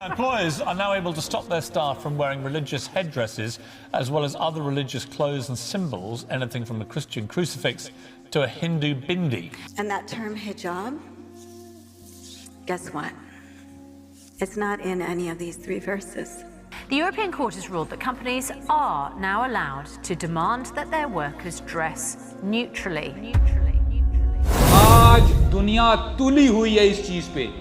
Employers are now able to stop their staff from wearing religious headdresses as well as other religious clothes and symbols, anything from a Christian crucifix to a Hindu bindi. And that term hijab, guess what? It's not in any of these three verses. The European Court has ruled that companies are now allowed to demand that their workers dress neutrally. आज दुनिया तुली हुई है इस चीज पे।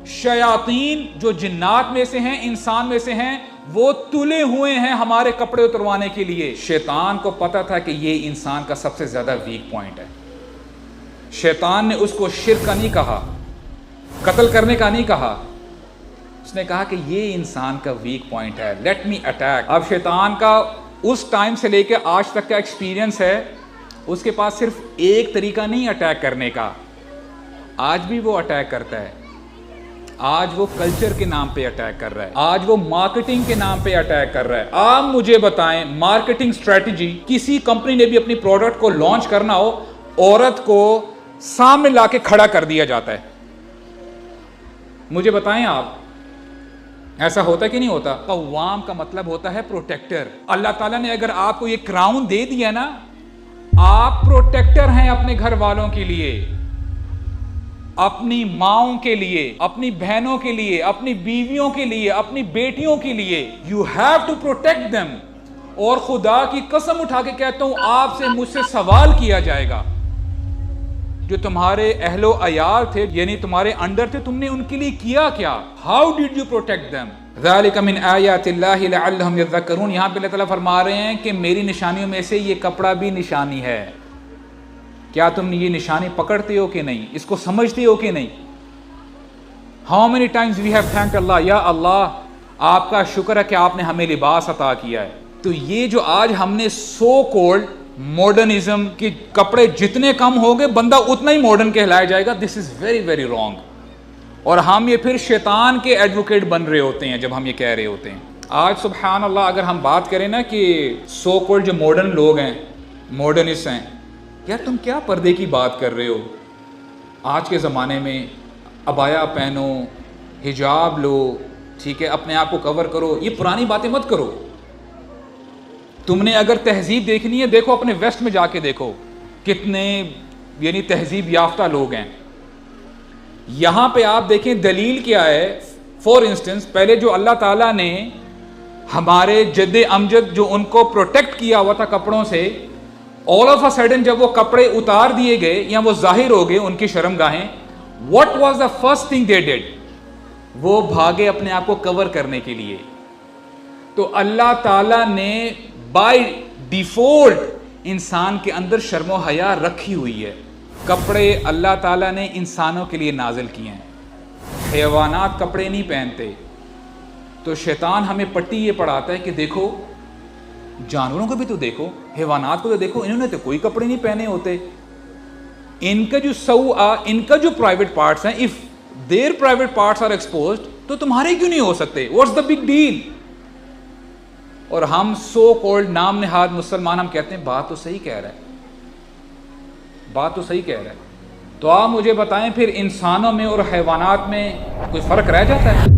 शयातीन जो जिन्नात में से हैं, इंसान में से हैं, वो तुले हुए हैं हमारे कपड़े उतरवाने के लिए। शैतान को पता था कि ये इंसान का सबसे ज्यादा वीक पॉइंट है। शैतान ने उसको शिर्क का नहीं कहा, कत्ल करने का नहीं कहा, उसने कहा कि ये इंसान का वीक पॉइंट है, लेट मी अटैक। अब शैतान का उस टाइम से लेके आज तक का एक्सपीरियंस है, उसके पास सिर्फ एक तरीका नहीं अटैक करने का, आज भी वो अटैक करता है। आज वो कल्चर के नाम पे अटैक कर रहा है, आज वो मार्केटिंग के नाम पे अटैक कर रहा है। आप मुझे बताएं, मार्केटिंग स्ट्रेटजी, किसी कंपनी ने भी अपनी प्रोडक्ट को लॉन्च करना हो, औरत को सामने लाके खड़ा कर दिया जाता है। मुझे बताएं आप, ऐसा होता है कि नहीं होता? कव्वाम का मतलब होता है प्रोटेक्टर। अल्लाह ताला ने अगर आपको ये क्राउन दे दिया ना, आप प्रोटेक्टर हैं अपने घर वालों के लिए, अपनी माओं के लिए, अपनी बहनों के लिए, अपनी बीवियों के लिए, अपनी बेटियों के लिए। You have to protect them. और खुदा की कसम उठा के कहता हूं, आपसे मुझसे सवाल किया जाएगा, जो तुम्हारे अहलो अयाल थे, यानी तुम्हारे अंडर थे, तुमने उनके लिए किया क्या? How did you protect them? ज़ालिका मिन आयातिल्लाहि लअल्लहुम यज़क्करून। यहाँ पे अल्लाह ताला फरमा रहे हैं कि मेरी निशानियों में से ये कपड़ा भी निशानी है। क्या तुम ये निशानी पकड़ते हो कि नहीं? इसको समझते हो कि नहीं? How many times we have thanked Allah, या अल्लाह आपका शुक्र है कि आपने हमें लिबास अता किया है। तो ये जो आज हमने सो कॉल्ड मॉडर्निज्म के कपड़े जितने कम होंगे, बंदा उतना ही मॉडर्न कहलाया जाएगा। This is very very wrong. और हम ये फिर शैतान के एडवोकेट बन रहे होते हैं जब हम ये कह रहे होते हैं। आज सुभान अल्लाह, अगर हम बात करें ना कि सो कॉल्ड जो मॉडर्न लोग हैं, मॉडर्निस्ट हैं, यार तुम क्या पर्दे की बात कर रहे हो? आज के ज़माने में अबाया पहनो, हिजाब लो, ठीक है, अपने आप को कवर करो, ये पुरानी बातें मत करो। तुमने अगर तहजीब देखनी है, देखो अपने वेस्ट में जाके देखो, कितने यानी तहजीब याफ्ता लोग हैं। यहाँ पे आप देखें दलील क्या है। फॉर इंस्टेंस, पहले जो अल्लाह ताला ने हमारे जद्दे अमजद जो उनको प्रोटेक्ट किया हुआ था कपड़ों से, ऑल ऑफ अ सडन जब वो कपड़े उतार दिए गए या वो जाहिर हो गए उनकी शर्मगाहें, what was the first thing they did? वो भागे अपने आप को कवर करने के लिए। तो अल्लाह ताला ने बाय डिफॉल्ट इंसान के अंदर शर्म और हया रखी हुई है। कपड़े अल्लाह ताला ने इंसानों के लिए नाजिल किए हैं, हैवानात कपड़े नहीं पहनते। तो शैतान हमें पट्टी ये पढ़ाता है कि देखो, जानवरों को भी तो देखो, हैवानात को तो देखो, इन्होंने तो कोई कपड़े नहीं पहने होते। इनका जो इनका जो प्राइवेट पार्ट्स हैं, if their private parts are exposed, तो तुम्हारे क्यों नहीं हो सकते? What's the big deal? और हम सो कॉल्ड नाम नेहाद मुसलमान, हम कहते हैं बात तो सही कह रहा है, बात तो सही कह रहा है। तो आप मुझे बताएं, फिर इंसानों में और हैवानात में कोई फर्क रह जाता है?